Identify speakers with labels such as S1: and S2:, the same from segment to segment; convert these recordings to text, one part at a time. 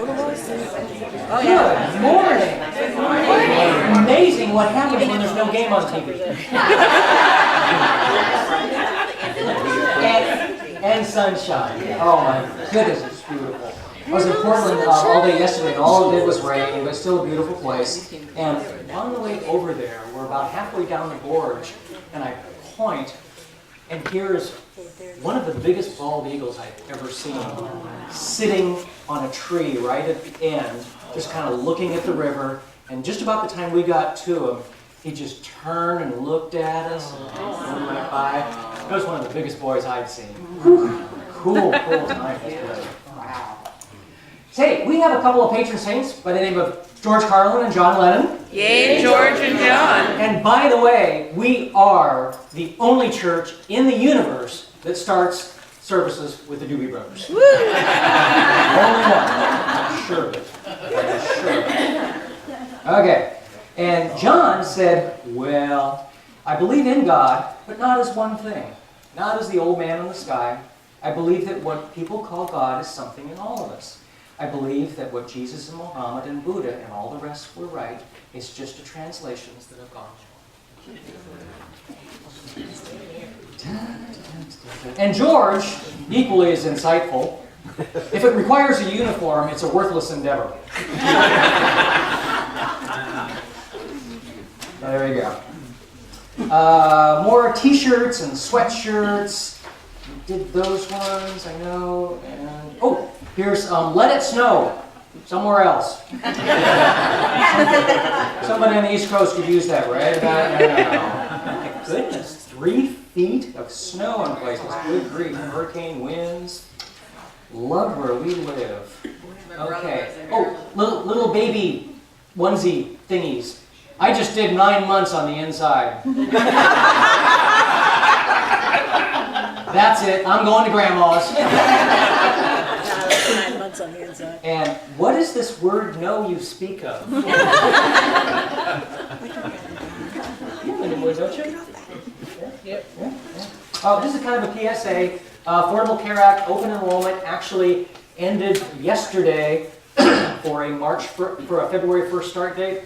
S1: Good morning. Amazing what happens when there's no game on TV. and sunshine. Oh my goodness, it's beautiful. I was in Portland all day yesterday, and all it did was rain, but it's still a beautiful place. And on the way over there, we're about halfway down the gorge, and I point, and here's one of the biggest bald eagles I've ever seen, sitting on a tree right at the end, just kind of looking at the river. And just about the time we got to him, he just turned and looked at us and went by. That was one of the biggest boys I'd seen. Cool time. Wow. Say, we have a couple of patron saints by the name of George Carlin and John Lennon.
S2: Yay, George and John.
S1: And by the way, we are the only church in the universe that starts services with the Doobie Brothers. Woo! Only one. I'm sure of it. I'm sure of it. Okay. And John said, well, I believe in God, but not as one thing. Not as the old man in the sky. I believe that what people call God is something in all of us. I believe that what Jesus and Muhammad and Buddha and all the rest were right is just the translations that have gone wrong. And George, equally as insightful, if it requires a uniform, it's a worthless endeavor. There you go. More t-shirts and sweatshirts. We did those ones, I know. And oh, here's Let It Snow somewhere else. Somebody on the East Coast could use that, right? No. My goodness, 3 feet of snow in places. Good grief, hurricane winds. Love where we live. Okay. Oh, little baby onesie thingies. I just did 9 months on the inside. That's it. I'm going to Grandma's.
S3: 9 months on the inside.
S1: And what is this word "no" you speak of? You have any words, don't you?
S2: Yep.
S1: Yeah. Oh, this is kind of a PSA. Affordable Care Act open enrollment actually ended yesterday for a February 1st start date.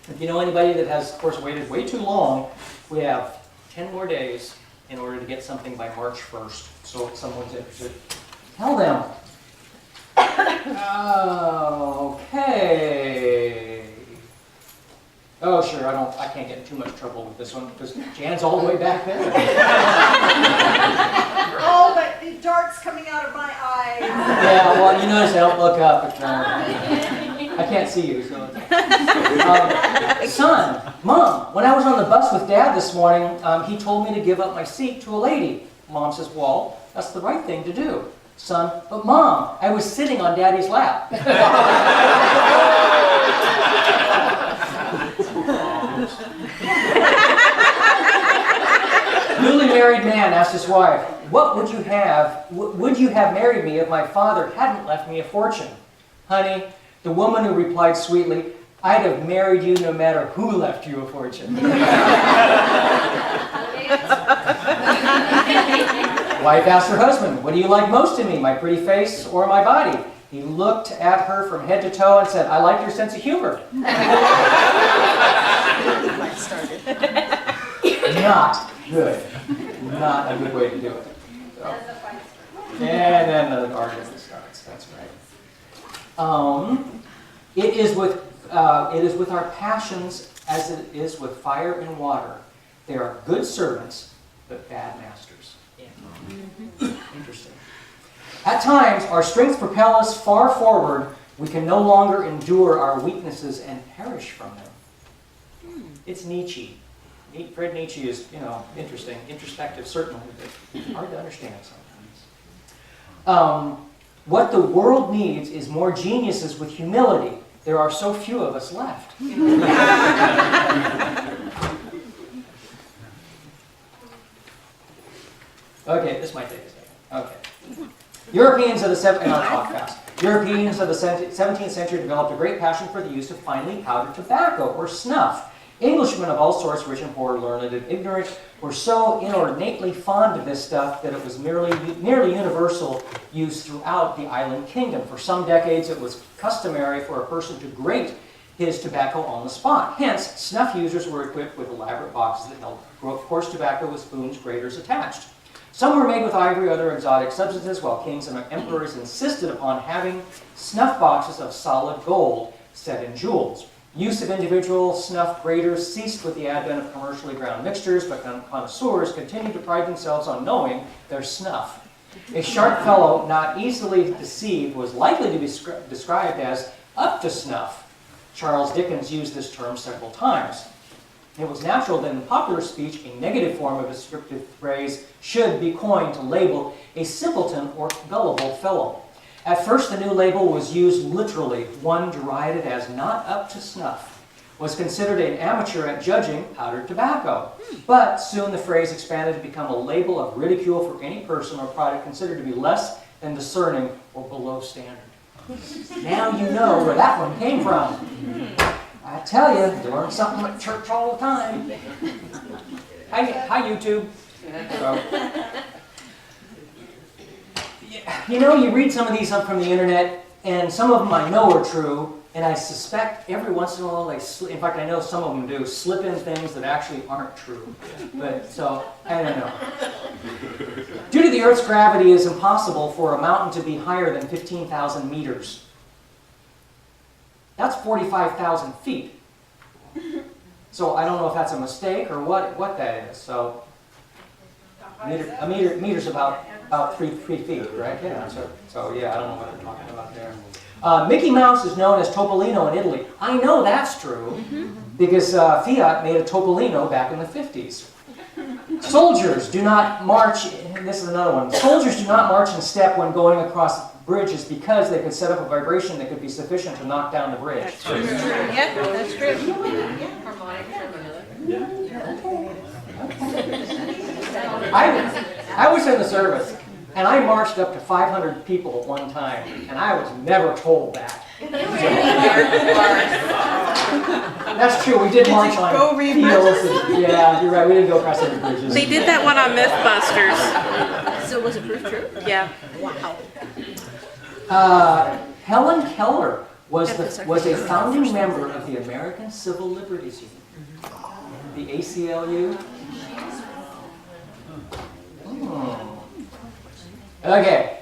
S1: If you know anybody that has, of course, waited way too long, we have 10 more days in order to get something by March 1st. So if someone's interested, tell them. Okay. Oh, sure. I can't get in too much trouble with this one because Jan's all the way back there.
S4: Oh, but the dart's coming out of my eyes.
S1: Yeah. Well, you notice I don't look up. I can't see you. So. Son, Mom. When I was on the bus with Dad this morning, he told me to give up my seat to a lady. Mom says, "Well, that's the right thing to do." Son, "But Mom, I was sitting on Daddy's lap." Newly married man asked his wife, "What would you have married me if my father hadn't left me a fortune?" "Honey," the woman who replied sweetly, "I'd have married you no matter who left you a fortune." Wife asked her husband, "What do you like most in me, my pretty face or my body?" He looked at her from head to toe and said, "I like your sense of humor." Not good. Not a good way to do it. So. And then the argument starts. That's right. It is with our passions as it is with fire and water. They are good servants, but bad masters. Interesting. At times, our strengths propel us far forward. We can no longer endure our weaknesses and perish from them. It's Nietzsche. Fred Nietzsche is, interesting, introspective, certainly, but hard to understand sometimes. What the world needs is more geniuses with humility. There are so few of us left. Okay, this might take a second. Okay. Europeans of the 17th century developed a great passion for the use of finely powdered tobacco, or snuff. Englishmen of all sorts, rich and poor, learned and ignorant, were so inordinately fond of this stuff that it was nearly universal use throughout the island kingdom. For some decades, it was customary for a person to grate his tobacco on the spot. Hence, snuff users were equipped with elaborate boxes that held coarse tobacco with spoons, graters attached. Some were made with ivory or other exotic substances, while kings and emperors insisted upon having snuff boxes of solid gold set in jewels. Use of individual snuff graters ceased with the advent of commercially ground mixtures, but connoisseurs continued to pride themselves on knowing their snuff. A sharp fellow, not easily deceived, was likely to be described as up to snuff. Charles Dickens used this term several times. It was natural that in popular speech, a negative form of a descriptive phrase should be coined to label a simpleton or gullible fellow. At first, the new label was used literally. One derided as not up to snuff was considered an amateur at judging powdered tobacco. But soon the phrase expanded to become a label of ridicule for any person or product considered to be less than discerning or below standard. Now you know where that one came from. I tell you learn something at church all the time. Hi YouTube. You know, you read some of these up from the internet, and some of them I know are true, and I suspect every once in a while in fact, I know some of them do, slip in things that actually aren't true. But, so, I don't know. Due to the Earth's gravity, it is impossible for a mountain to be higher than 15,000 meters. That's 45,000 feet. So I don't know if that's a mistake or what that is. So a meter's about 3 feet, right? Yeah. So yeah, I don't know what they're talking about there. Mickey Mouse is known as Topolino in Italy. I know that's true because Fiat made a Topolino back in the 50s. Soldiers do not march, and this is another one. Soldiers do not march in step when going across bridges because they could set up a vibration that could be sufficient to knock down the bridge.
S2: That's true. Yeah, that's true.
S1: I was in the service, and I marched up to 500 people at one time, and I was never told that. That's true, we did march on fields. Yeah, you're right, we didn't go across any bridges.
S2: They did that one on Mythbusters.
S3: So was it proof true?
S2: Yeah.
S3: Wow.
S1: Helen Keller was a founding member of the American Civil Liberties Union, the ACLU. Okay.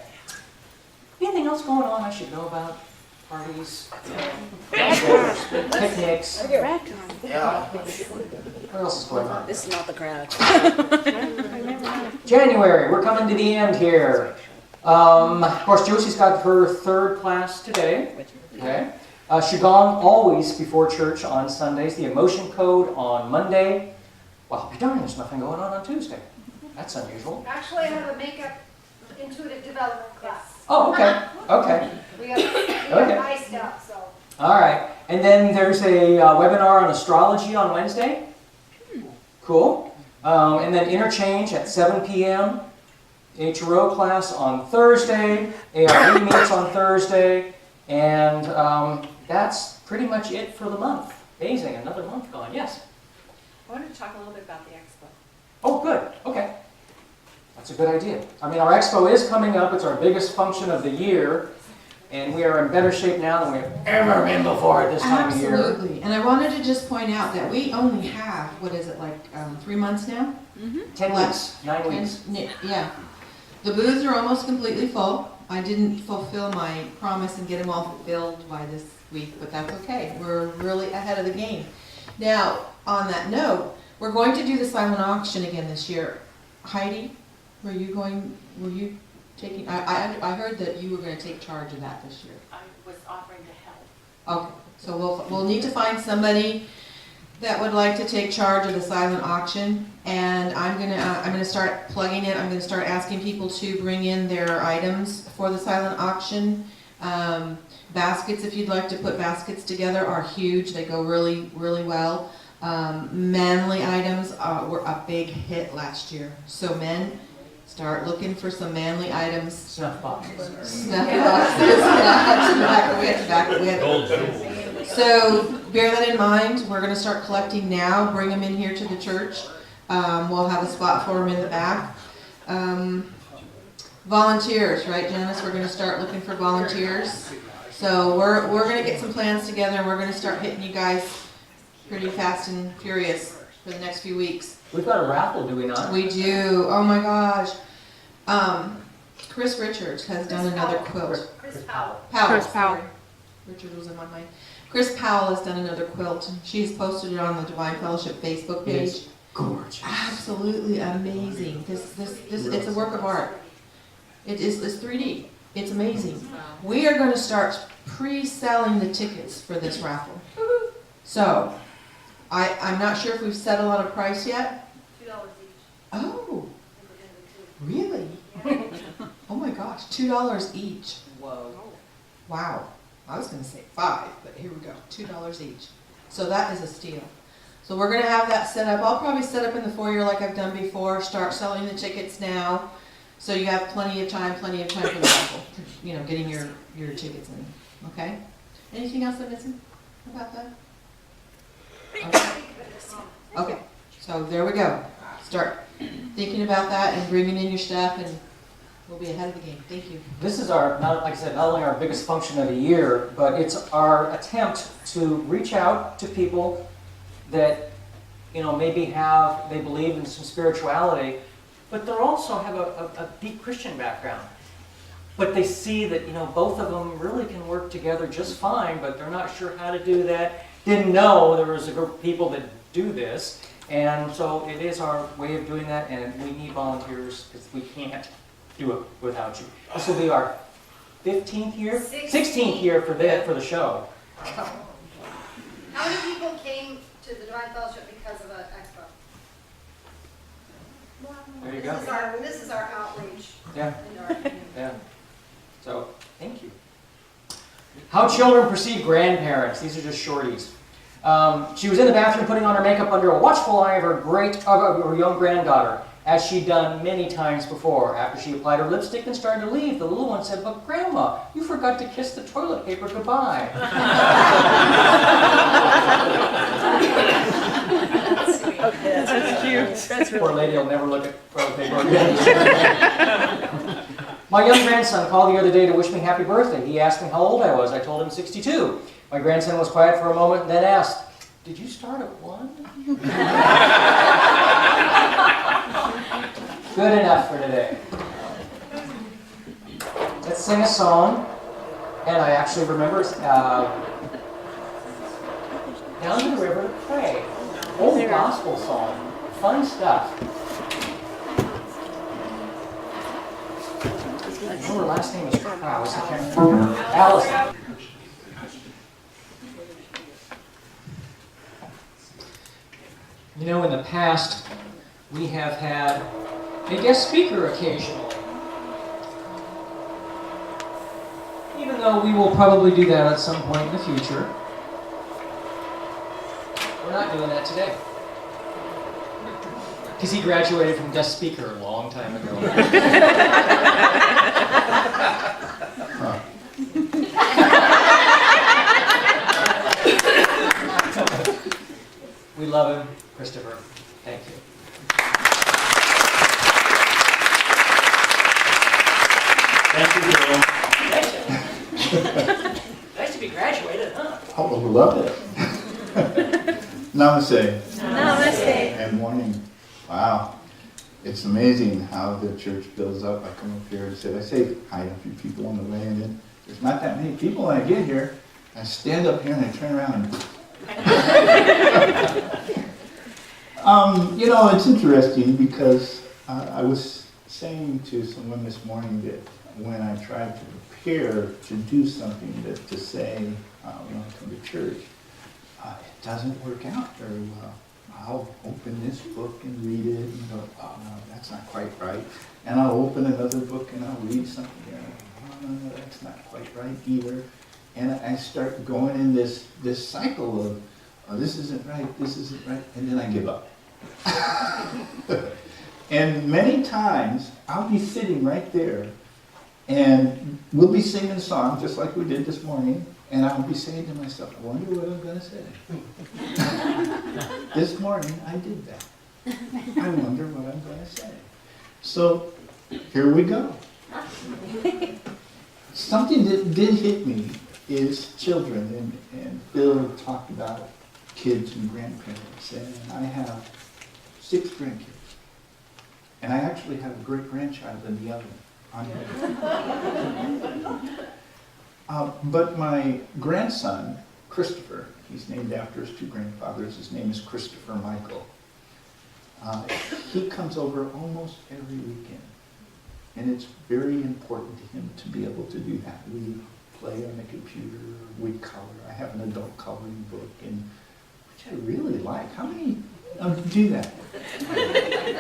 S1: Anything else going on I should know about? Parties, picnics. What else is going on?
S3: This is not the crowd.
S1: January, we're coming to the end here. Of course, Josie's got her third class today. Okay. Qigong always before church on Sundays. The emotion code on Monday. Well, I'll be darned, there's nothing going on Tuesday. That's unusual.
S4: Actually, I have a makeup intuitive development class.
S1: Oh, okay. Okay.
S4: We got iced out, so.
S1: All right. And then there's a webinar on astrology on Wednesday. Cool. And then interchange at 7 p.m. HRO class on Thursday. ARE meets on Thursday. And that's pretty much it for the month. Amazing. Another month gone. Yes?
S5: I wanted to talk a little bit about the expo.
S1: Oh, good. Okay. That's a good idea. I mean, our expo is coming up. It's our biggest function of the year. And we are in better shape now than we've ever been before at this time of year.
S6: Absolutely. And I wanted to just point out that we only have, 3 months now?
S1: 10 weeks. 9 weeks.
S6: Yeah. The booths are almost completely full. I didn't fulfill my promise and get them all filled by this week, but that's okay. We're really ahead of the game. Now, on that note, we're going to do the silent auction again this year. Heidi, were you taking, I heard that you were going to take charge of that this year.
S5: I was offering to help.
S6: Okay, so we'll need to find somebody that would like to take charge of the silent auction, and I'm gonna start plugging it. I'm gonna start asking people to bring in their items for the silent auction. Baskets, if you'd like to put baskets together, are huge. They go really, really well. Manly items were a big hit last year, so men, start looking for some manly items.
S1: Snuff boxes.
S6: Snuff boxes. Yeah, tobacco. We had tobacco. So bear that in mind. We're gonna start collecting now, bring them in here to the church. We'll have a spot for them in the back. Volunteers, right, Janice? We're gonna start looking for volunteers. So we're gonna get some plans together and we're gonna start hitting you guys pretty fast and furious for the next few weeks.
S1: We've got a raffle, do we not?
S6: We do. Oh my gosh. Chris Richards has done another quilt.
S4: Chris Powell.
S2: Chris Powell.
S6: Sorry. Richard was in my mind. Chris Powell has done another quilt. She's posted it on the Divine Fellowship Facebook page.
S1: It's gorgeous.
S6: Absolutely amazing. This it's a work of art. It's 3D. It's amazing. We are going to start pre-selling the tickets for this raffle. So, I'm not sure if we've settled on a price yet.
S4: $2 each.
S6: Oh, really? Oh my gosh, $2 each.
S1: Whoa.
S6: Wow. I was going to say $5, but here we go. $2 each. So that is a steal. So we're going to have that set up. I'll probably set up in the foyer like I've done before. Start selling the tickets now. So you have plenty of time for the raffle. You know, getting your tickets in. Okay? Anything else I'm missing about that? Okay. Okay. So there we go. Start thinking about that and bringing in your stuff, and we'll be ahead of the game. Thank you.
S1: This is our, like I said, not only our biggest function of the year, but it's our attempt to reach out to people that, you know, maybe they believe in some spirituality, but they also have a deep Christian background. But they see that, you know, both of them really can work together just fine, but they're not sure how to do that. Didn't know there was a group of people that do this, and so it is our way of doing that, and we need volunteers because we can't do it without you. This will be our 15th year? 16th year for the show.
S4: How many people came to the Divine Fellowship because of an expo?
S1: There you go.
S4: This is our outreach.
S1: Yeah.
S4: in our community.
S1: Yeah. So, thank you. How children perceive grandparents. These are just shorties. She was in the bathroom putting on her makeup under a watchful eye of her young granddaughter, as she'd done many times before. After she applied her lipstick and started to leave, the little one said, "But Grandma, you forgot to kiss the toilet paper goodbye."
S2: That's cute.
S1: Poor lady will never look at toilet paper again. My young grandson called the other day to wish me happy birthday. He asked me how old I was. I told him 62. My grandson was quiet for a moment and then asked, "Did you start at 1?" Good enough for today. Let's sing a song. And I actually remember Down to the River to Pray. Old gospel song. Fun stuff. I know her last name is Krause. I can't remember. Allison. You know, in the past, we have had a guest speaker occasionally. Even though we will probably do that at some point in the future. We're not doing that today. Because he graduated from guest speaker a long time ago. We love him, Christopher. Thank you.
S3: Thank you, Joel.
S1: Nice to be graduated, huh?
S3: Oh, we love it. Namaste.
S2: Namaste.
S3: And morning. Wow. It's amazing how the church builds up. I come up here and I say hi to a few people on the way, and then there's not that many people when I get here. I stand up here and I turn around and you know, it's interesting because I was saying to someone this morning that when I try to prepare to do something to say when I come to church, it doesn't work out very well. I'll open this book and read it and go, "Oh no, that's not quite right." And I'll open another book and I'll read something and "Oh no, that's not quite right either." And I start going in this cycle of, "Oh, this isn't right, and then I give up. And many times I'll be sitting right there and we'll be singing a song just like we did this morning, And I'll be saying to myself, I wonder what I'm gonna say. This morning, I did that. I wonder what I'm gonna say. So, here we go. Something that did hit me is children, and Phil talked about kids and grandparents, and I have 6 grandkids. And I actually have a great-grandchild in the oven. But my grandson, Christopher, he's named after his 2 grandfathers. His name is Christopher Michael. He comes over almost every weekend. And it's very important to him to be able to do that. We play on the computer, we color. I have an adult coloring book, which I really like. How many of you do that?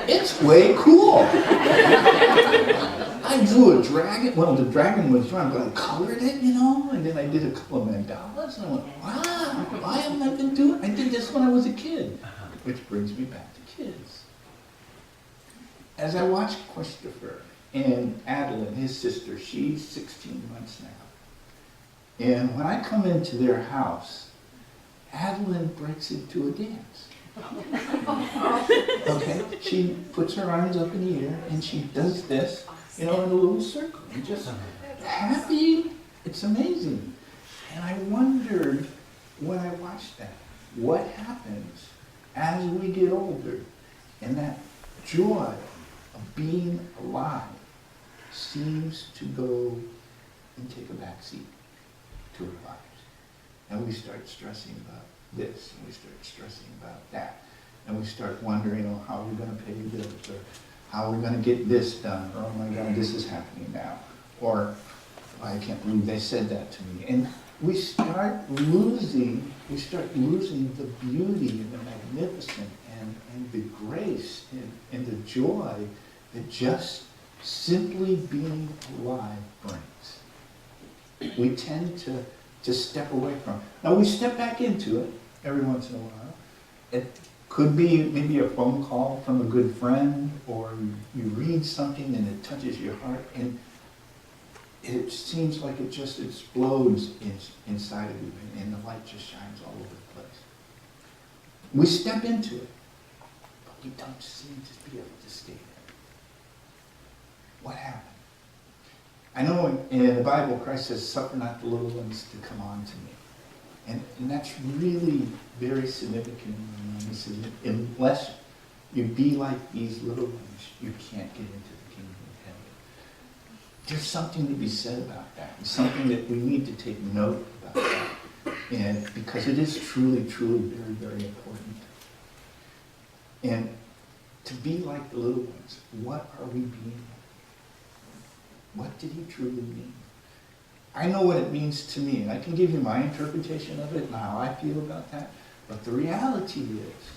S3: It's way cool. I drew a dragon. Well, the dragon was drawn, but I colored it, and then I did a couple of mandalas, and I went, wow, why haven't I been doing it? I did this when I was a kid. Which brings me back to kids. As I watched Christopher and Adeline, his sister, she's 16 months now. And when I come into their house, Adeline breaks into a dance. Okay? She puts her arms up in the air and she does this, in a little circle. And just happy. It's amazing. And I wondered when I watched that, what happens as we get older and that joy of being alive seems to go and take a back seat to our lives. And we start stressing about this, and we start stressing about that. And we start wondering, how are we going to pay the bills? Or how are we going to get this done? Or, oh my God, this is happening now. Or, I can't believe they said that to me. And we start losing the beauty and the magnificent and the grace and the joy that just simply being alive brings. We tend to step away from it. Now we step back into it every once in a while. It could be maybe a phone call from a good friend, or you read something and it touches your heart, and it seems like it just explodes inside of you, and the light just shines all over the place. We step into it, but we don't seem to be able to stay there. What happened? I know in the Bible, Christ says, suffer not the little ones to come on to me. And that's really very significant. He says, unless you be like these little ones, you can't get into the kingdom of heaven. There's something to be said about that. It's something that we need to take note about that. And because it is truly, truly very, very important. And to be like the little ones, what are we being like? What did he truly mean? I know what it means to me, and I can give you my interpretation of it and how I feel about that. But the reality is,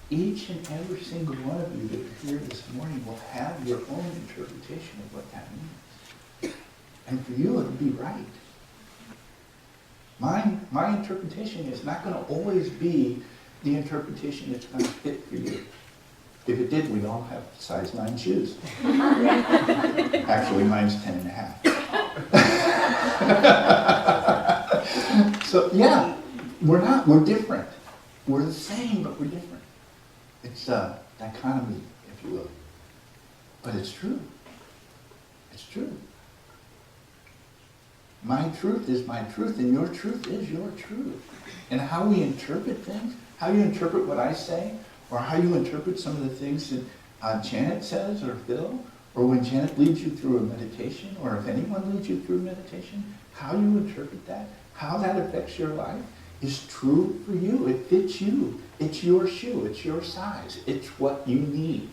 S3: each and every single one of you that are here this morning will have your own interpretation of what that means. And for you, it'll be right. My interpretation is not going to always be the interpretation that's going to fit for you. If it did, we'd all have size 9 shoes. Actually, mine's 10 and a half. So, yeah, we're different. We're the same, but we're different. It's a dichotomy, if you will. But it's true. It's true. My truth is my truth, and your truth is your truth. And how we interpret things, how you interpret what I say, or how you interpret some of the things that Janet says, or Phil, or when Janet leads you through a meditation, or if anyone leads you through a meditation, how you interpret that, how that affects your life, is true for you. It fits you. It's your shoe. It's your size. It's what you need.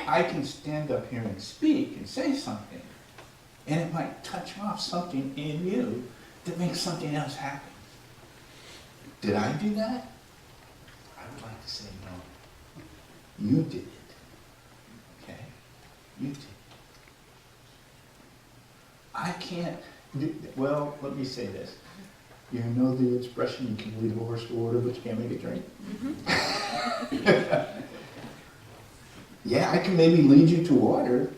S3: I can stand up here and speak and say something, and it might touch off something in you that makes something else happen. Did I do that? I would like to say no. You did it. Okay? You did. I can't, well, let me say this. You know the expression, you can lead a horse to water, but you can't make it drink? Mm-hmm. Yeah, I can maybe lead you to water,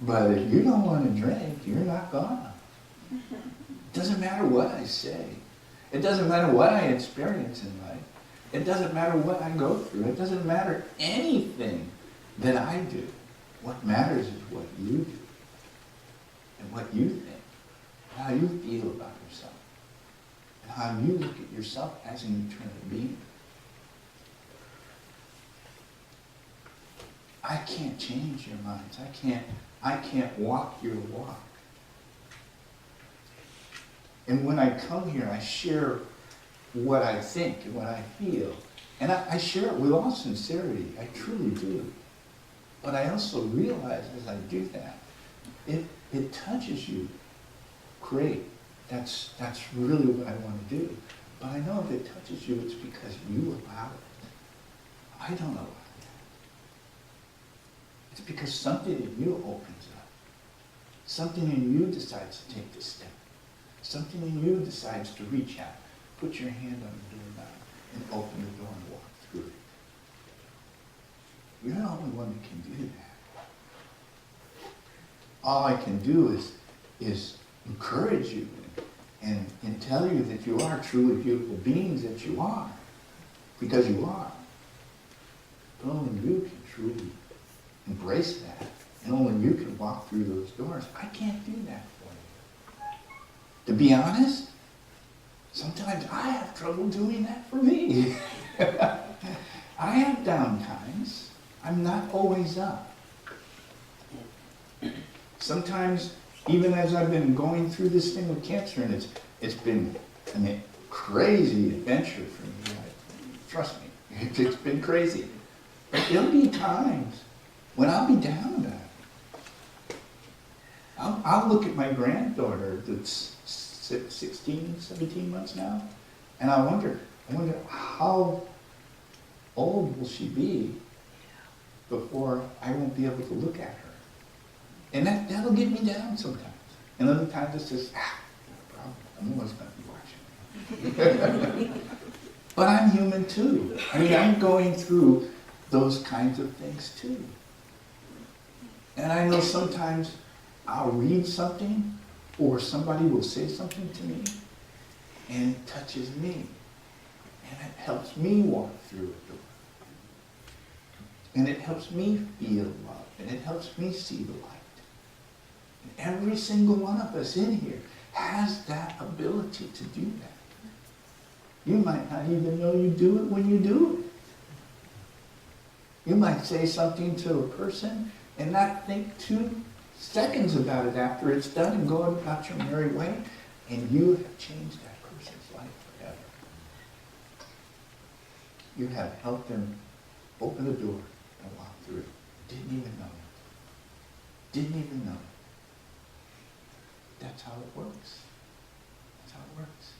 S3: But if you don't want to drink, you're not gonna. It doesn't matter what I say. It doesn't matter what I experience in life. It doesn't matter what I go through. It doesn't matter anything that I do. What matters is what you do and what you think, how you feel about yourself, and how you look at yourself as an eternal being. I can't change your minds. I can't walk your walk. And when I come here, I share what I think and what I feel. And I share it with all sincerity. I truly do. But I also realize as I do that, it touches you. Great. That's really what I want to do. But I know if it touches you, it's because you allow it. I don't allow it. It's because something in you opens up. Something in you decides to take this step. Something in you decides to reach out, put your hand on the doorknob, and open the door and walk through it. You're the only one that can do that. All I can do is encourage you and tell you that you are truly beautiful beings, that you are, because you are. But only you can truly embrace that, and only you can walk through those doors. I can't do that for you. To be honest, sometimes I have trouble doing that for me. I have down times. I'm not always up. Sometimes, even as I've been going through this thing with cancer, and it's been a crazy adventure for me. Trust me, it's been crazy. But there'll be times when I'll be down about it. I'll look at my granddaughter that's 16, 17 months now, and I wonder how old will she be before I won't be able to look at her. And that'll get me down sometimes. And other times it's just, no problem. I'm always going to be watching. But I'm human too. I mean, I'm going through those kinds of things too. And I know sometimes I'll read something or somebody will say something to me and it touches me. And it helps me walk through a door. And it helps me feel love. And it helps me see the light. And every single one of us in here has that ability to do that. You might not even know you do it when you do it. You might say something to a person and not think 2 seconds about it after it's done and go about your merry way, and you have changed that person's life forever. You have helped them open the door and walk through it. Didn't even know it. Didn't even know it. That's how it works. That's how it works.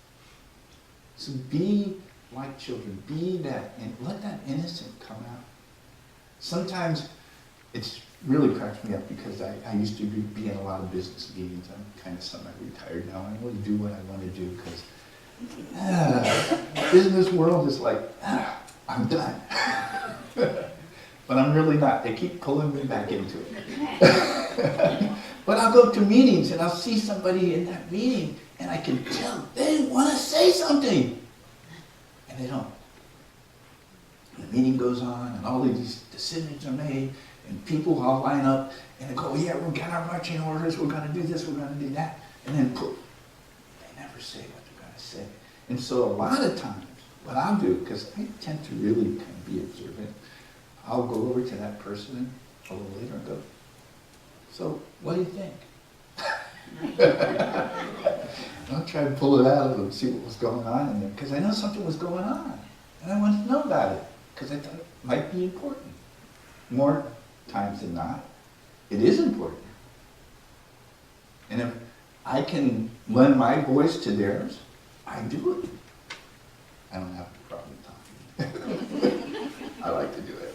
S3: So be like children. Be that, and let that innocence come out. Sometimes it's really cracks me up because I used to be in a lot of business meetings. I'm kind of semi-retired now. I only do what I want to do because business world is like, I'm done. But I'm really not. They keep pulling me back into it. But I'll go to meetings and I'll see somebody in that meeting and I can tell they want to say something. And they don't. And the meeting goes on and all of these decisions are made and people all line up and they go, yeah, we've got our marching orders, we're going to do this, we're going to do that. And then poof, they never say what they're going to say. And so a lot of times, what I'll do, because I tend to really kind of be observant, I'll go over to that person a little later and go, so what do you think? I'll try to pull it out of them and see what was going on in there, because I know something was going on. And I wanted to know about it, because I thought it might be important. More times than not, it is important. And if I can lend my voice to theirs, I do it. I don't have a problem talking. I like to do it.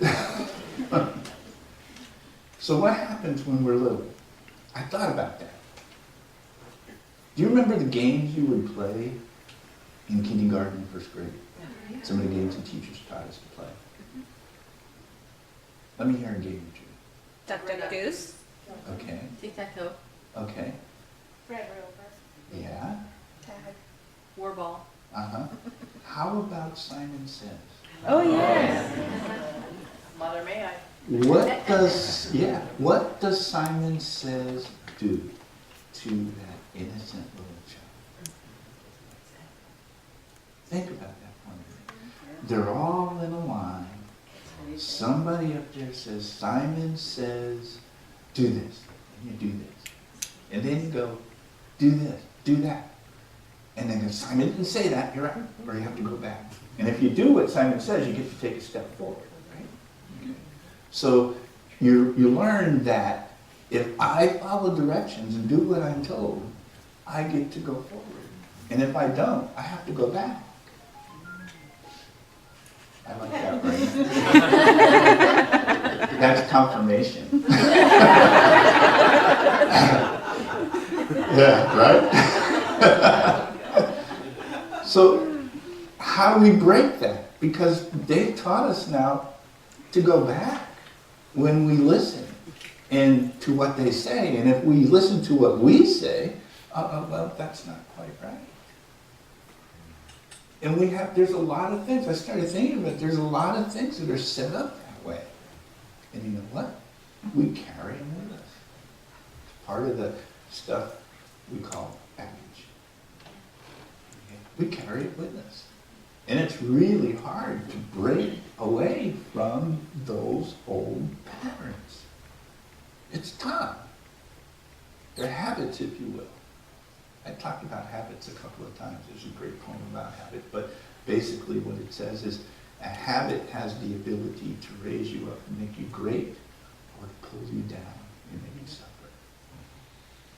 S3: So what happens when we're little? I thought about that. Do you remember the games you would play in kindergarten and first grade? Some of the games the teachers taught us to play. Let me hear a game or two.
S2: Duck, duck, goose.
S3: Okay,
S5: Tic-tac-toe.
S3: okay,
S4: Red Rover.
S3: yeah,
S4: Tag.
S5: War ball.
S3: uh-huh. How about Simon Says?
S2: Oh, yes.
S5: Mother may I.
S3: What does Simon Says do to that innocent little child? Think about that for a minute. They're all in a line. Somebody up there says, Simon Says, do this, and you do this. And then you go, do this, do that. And then if Simon didn't say that, you're out, or you have to go back. And if you do what Simon says, you get to take a step forward, right? Okay. So you learn that if I follow directions and do what I'm told, I get to go forward. And if I don't, I have to go back. I like that, right? That's confirmation. Yeah, right? So how do we break that? Because they've taught us now to go back when we listen and to what they say. And if we listen to what we say, well, that's not quite right. And there's a lot of things, I started thinking about it, there's a lot of things that are set up that way. And you know what? We carry them with us. It's part of the stuff we call baggage. We carry it with us. And it's really hard to break away from those old patterns. It's tough. They're habits, if you will. I talked about habits a couple of times. There's a great poem about habit, but basically what it says is a habit has the ability to raise you up and make you great, or to pull you down and make you suffer.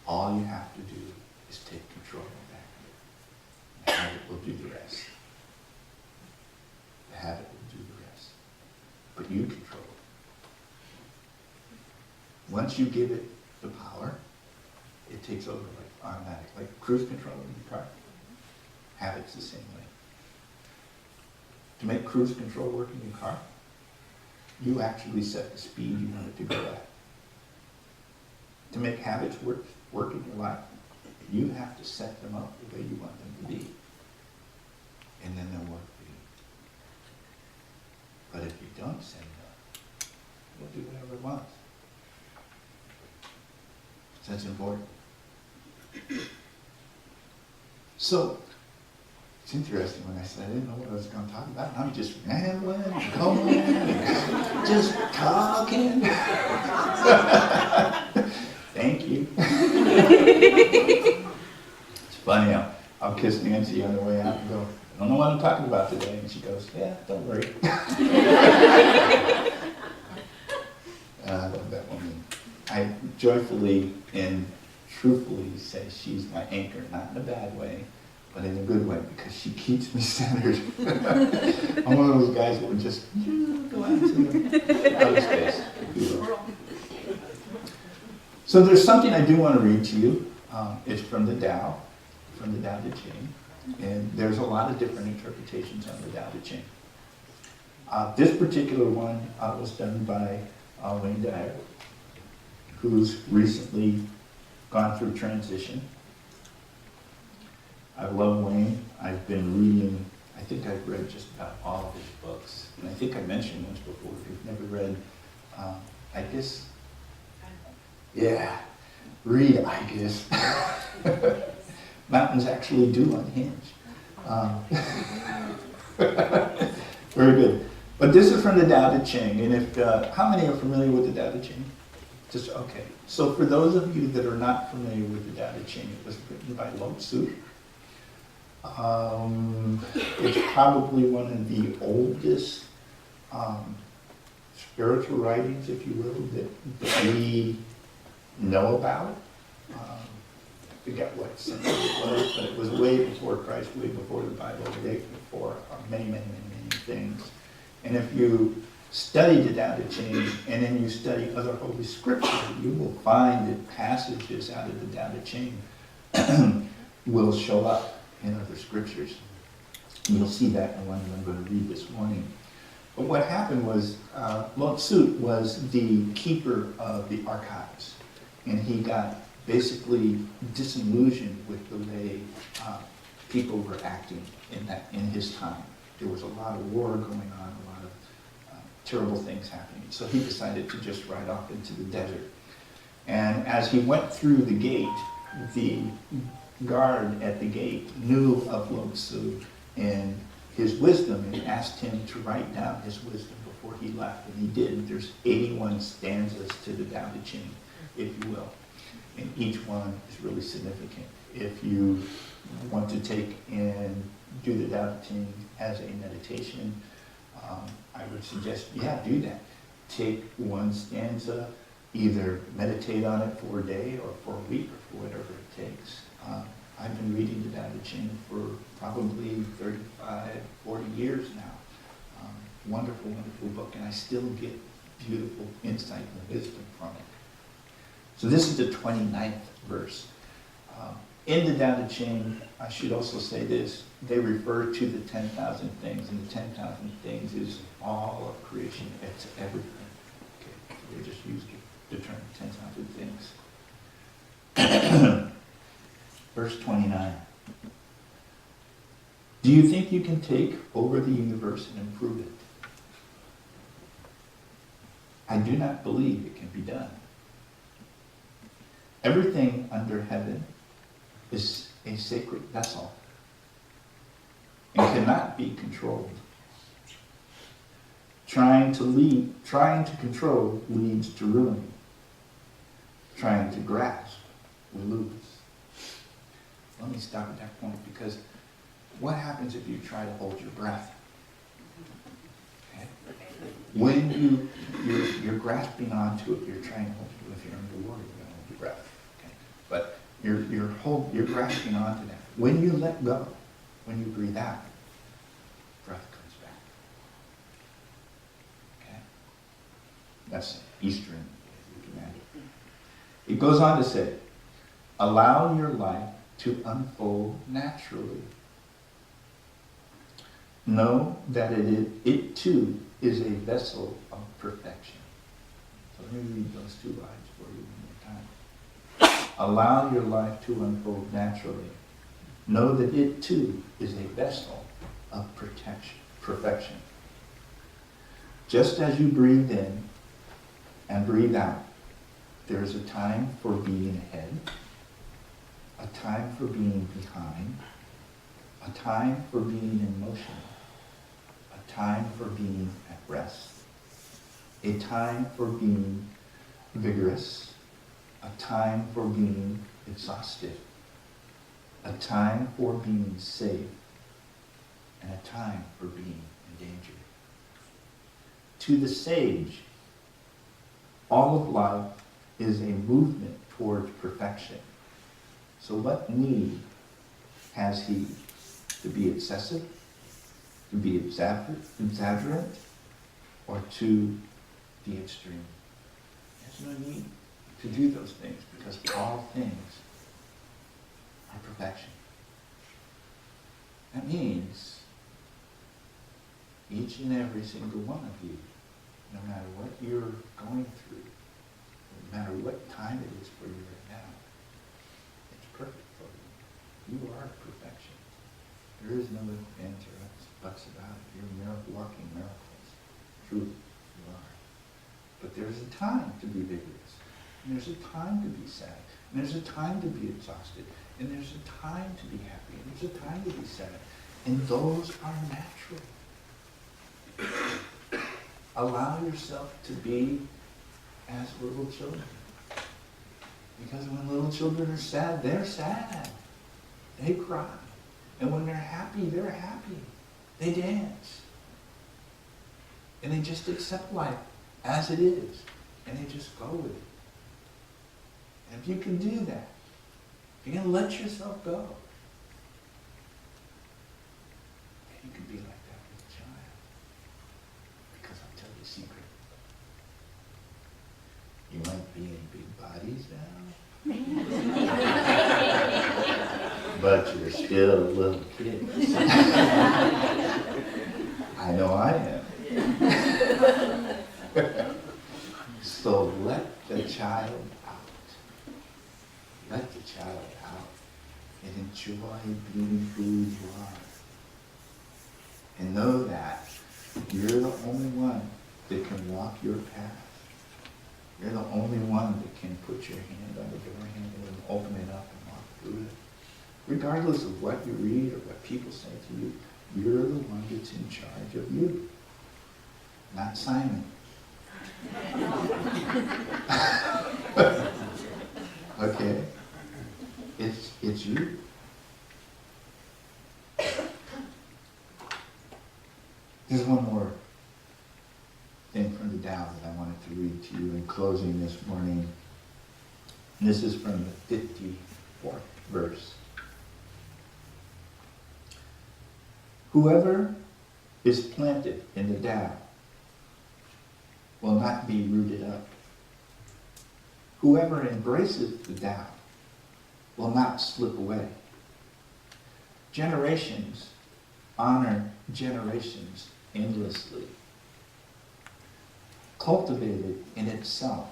S3: All you have to do is take control of that. The habit will do the rest. The habit will do the rest. But you control it. Once you give it the power, it takes over like automatic, like cruise control in the car. Habits the same way. To make cruise control work in your car, you actually set the speed you want it to go at. To make habits work in your life, you have to set them up the way you want them to be. And then they'll work for you. But if you don't say no, it'll do whatever it wants. So that's important. So, it's interesting when I said I didn't know what I was going to talk about. I'm just rambling, going, just talking. Thank you. It's funny, I'll kiss Nancy on the way out and go, I don't know what I'm talking about today. And she goes, yeah, don't worry. I love that woman. I joyfully and truthfully say she's my anchor, not in a bad way, but in a good way, because she keeps me centered. I'm one of those guys that would just go out to outer space. So there's something I do want to read to you. It's from the Tao Te Ching, and there's a lot of different interpretations on the Tao Te Ching. This particular one was done by Wayne Dyer, who's recently gone through transition. I love Wayne. I've been reading, I think I've read just about all of his books. And I think I mentioned once before, if you've never read, I guess, yeah, read I guess. Mountains Actually Do Unhinge. Very good. But this is from the Tao Te Ching, and if, how many are familiar with the Tao Te Ching? Just, okay. So for those of you that are not familiar with the Tao Te Ching, it was written by Lao Tzu. It's probably one of the oldest spiritual writings, if you will, that we know about. I forget what century it was, but it was way before Christ, way before the Bible, way before many, many, many, many things. And if you study the Tao Te Ching and then you study other Holy Scripture, you will find that passages out of the Tao Te Ching will show up in other scriptures. You'll see that in the one I'm going to read this morning. But what happened was, Lao Tzu was the keeper of the archives. and he got basically disillusioned with the way people were acting in his time. There was a lot of war going on, a lot of terrible things happening. So he decided to just ride off into the desert. And as he went through the gate, the guard at the gate knew of Lao Tzu and his wisdom and asked him to write down his wisdom before he left. And he did. There's 81 stanzas to the Tao Te Ching, if you will. And each one is really significant. If you want to take and do the Tao Te Ching as a meditation, I would suggest, yeah, do that. Take one stanza, either meditate on it for a day or for a week or for whatever it takes. I've been reading the Tao Te Ching for probably 35, 40 years now. Wonderful, wonderful book, and I still get beautiful insight and wisdom from it. So this is the 29th verse. In the Tao Te Ching, I should also say this, they refer to the 10,000 things, and the 10,000 things is all of creation. It's everything. Okay, so they just used the term 10,000 things. Verse 29. Do you think you can take over the universe and improve it? I do not believe it can be done. Everything under heaven is a sacred vessel and cannot be controlled. Trying to control leads to ruin. Trying to grasp will lose. Let me stop at that point, because what happens if you try to hold your breath? Okay? When you're grasping onto it, you're trying to hold it. If you're underwater, you're going to hold your breath. Okay? But you're grasping onto that. When you let go, when you breathe out, breath comes back. Okay? That's Eastern. It goes on to say, allow your life to unfold naturally. Know that it too is a vessel of perfection. So let me read those two lines for you one more time. Allow your life to unfold naturally. Know that it too is a vessel of perfection. Just as you breathe in and breathe out, there is a time for being ahead, a time for being behind, a time for being in motion, a time for being at rest, a time for being vigorous, a time for being exhausted, a time for being safe, and a time for being in danger. To the sage, all of life is a movement towards perfection. So what need has he? To be excessive? To be exaggerant? Or to the extreme? There's no need to do those things, because all things are perfection. That means each and every single one of you, no matter what you're going through, no matter what time it is for you right now, it's perfect for you. You are perfection. There is no ifs, ands, or buts about it. You're walking miracles. Truly, you are. But there's a time to be vigorous. And there's a time to be sad. And there's a time to be exhausted. And there's a time to be happy. And there's a time to be sad. And those are natural. Allow yourself to be as little children. Because when little children are sad, they're sad. They cry. And when they're happy, they're happy. They dance. And they just accept life as it is. And they just go with it. And if you can do that, if you can let yourself go, then you can be like that with a child. Because I'll tell you a secret. You might be in big bodies now, but you're still little kids. I know I am. So let the child out. let the child out and enjoy being who you are. And know that you're the only one that can walk your path. You're the only one that can put your hand on the door handle and open it up and walk through it. Regardless of what you read or what people say to you, you're the one that's in charge of you, not Simon. Okay? It's you. There's one more thing from the Tao that I wanted to read to you in closing this morning. And this is from the 54th verse. Whoever is planted in the Tao will not be rooted up. Whoever embraces the Tao will not slip away. Generations honor generations endlessly. Cultivated in itself,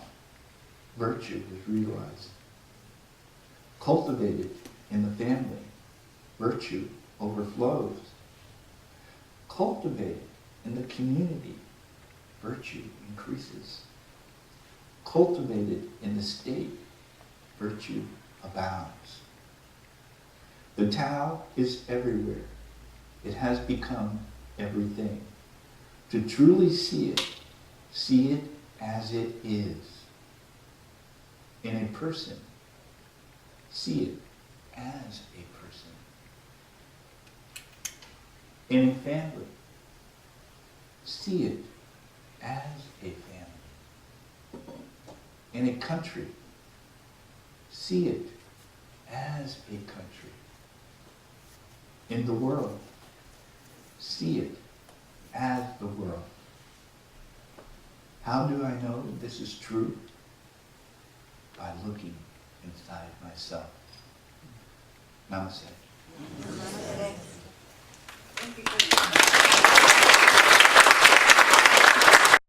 S3: virtue is realized. Cultivated in the family, virtue overflows. Cultivated in the community, virtue increases. Cultivated in the state, virtue abounds. The Tao is everywhere. It has become everything. To truly see it as it is. In a person, see it as a person. In a family, see it as a family. In a country, see it as a country. In the world, see it as the world. How do I know that this is true? By looking inside myself. Namaste.